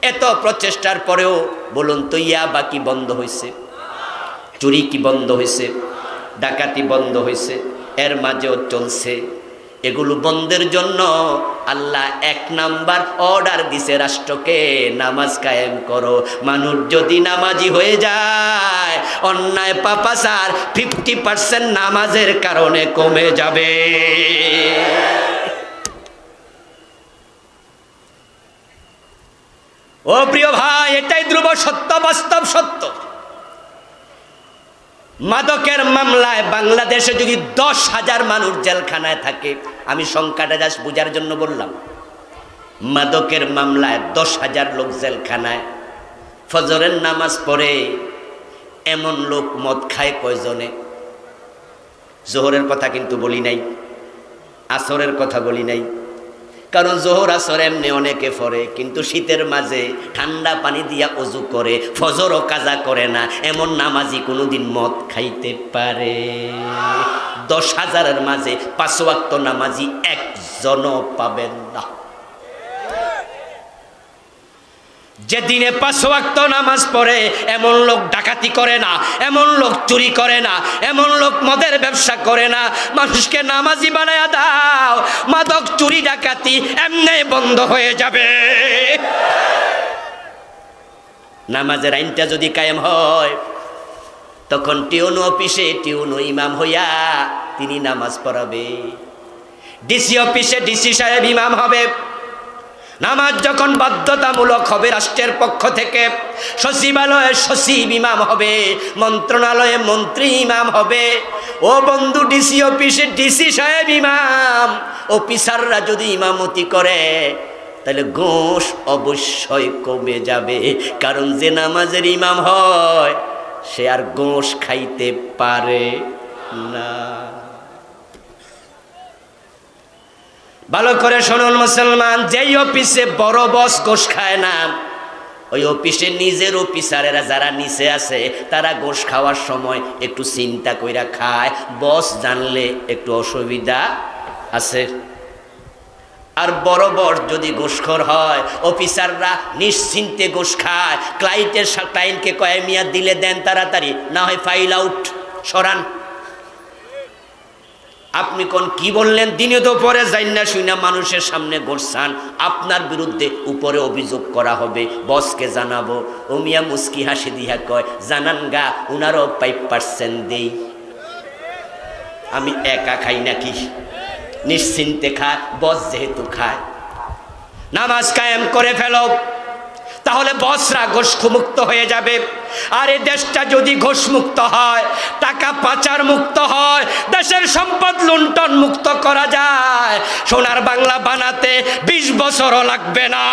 এত প্রচেষ্টার পরেও বলুন তো ইয়াবা কি বন্ধ হয়েছে? চুরি কি বন্ধ হয়েছে? ডাকাতি বন্ধ হয়েছে? এর মাঝেও চলছে। এগুলো বন্ধের জন্য আল্লাহ ১ নাম্বার অর্ডার দিছে রাষ্ট্রকে, নামাজ কায়েম করো। মানুষ যদি নামাজি হয়ে যায়, অন্যায় পাপাচার 50% নামাজের কারণে কমে যাবে। ও প্রিয় ভাই, এটাই ধ্রুব সত্য, বাস্তব সত্য। মাদকের মামলায় বাংলাদেশে যদি 10,000 মানুষ জেলখানায় থাকে, আমি সংখ্যাটা জাস্ট বোঝার জন্য বললাম, মাদকের মামলায় 10,000 লোক জেলখানায়, ফজরের নামাজ পড়ে এমন লোক মদ খায় কয়জনে? জোহরের কথা কিন্তু বলি নাই, আসরের কথা বলি নাই, কারণ জোহর আসর এমনি অনেকে পড়ে, কিন্তু শীতের মাঝে ঠান্ডা পানি দিয়া অজু করে, ফজরও কাজা করে না, এমন নামাজি কোনোদিন মদ খাইতে পারে? 10,000-এর মাঝে 5 ওয়াক্ত নামাজি একজনও পাবেন না। যেদিনে 5 ওয়াক্ত নামাজ পড়ে এমন লোক ডাকাতি করে না, এমন লোক চুরি করে না, এমন লোক মদের ব্যবসা করে না। মানুষকে নামাজি বানায়া দাও, মাদক চুরি ডাকাতি এমনি বন্ধ হয়ে যাবে। নামাজের আইনটা যদি কায়েম হয়, তখন টিউনো অফিসে টিউনো ইমাম হইয়া তিনি নামাজ পড়াবে, ডিসি অফিসে ডিসি সাহেব ইমাম হবে। নামাজ যখন বাধ্যতামূলক হবে রাষ্ট্রের পক্ষ থেকে, সচিবালয়ে সচিব ইমাম হবে, মন্ত্রণালয়ে মন্ত্রী ইমাম হবে। ও বন্ধু, ডিসি অফিসে ডিসি সাহেব ইমাম, অফিসাররা যদি ইমামতি করে, তাহলে ঘুষ অবশ্যই কমে যাবে। কারণ যে নামাজের ইমাম হয় সে আর ঘুষ খাইতে পারে না। ভালো করে শুনুন মুসলমান, যেই অফিসে বড় বস ঘুষ খায় না, ওই অফিসে নিজের অফিসারেরা যারা নিচে আছে তারা ঘুষ খাওয়ার সময় একটু চিন্তা কইরা খায়, বস জানলে একটু অসুবিধা আছে। আর বড় বস যদি ঘুষখোর হয়, অফিসাররা নিশ্চিন্তে ঘুষ খায়। ক্লায়েন্টকে কয় মিয়া দিলে দেন তাড়াতাড়ি, না হয় ফাইল আউট, সরান। আপনি কোন কি বললেন? দিনে তো পরে যাই না শুইনা মানুষের সামনে ঘোষান, আপনার বিরুদ্ধে উপরে অভিযোগ করা হবে, বসকে জানাবো। ও মিয়া মুস্কি হাসি দিয়া কয়, জানান গা, উনারও 5% দেই, আমি একা খাই নাকি? নিশ্চিন্তে খায়, বস যেহেতু খায়। নামাজ কায়েম করে ফেলো, তাহলে বসরা ঘুষমুক্ত হয়ে যাবে। আর এই দেশটা যদি ঘুষমুক্ত হয়, টাকা পাচার মুক্ত হয়, দেশের সম্পদ লুণ্ঠন মুক্ত করা যায়, সোনার বাংলা বানাতে 20 বছরও লাগবে না।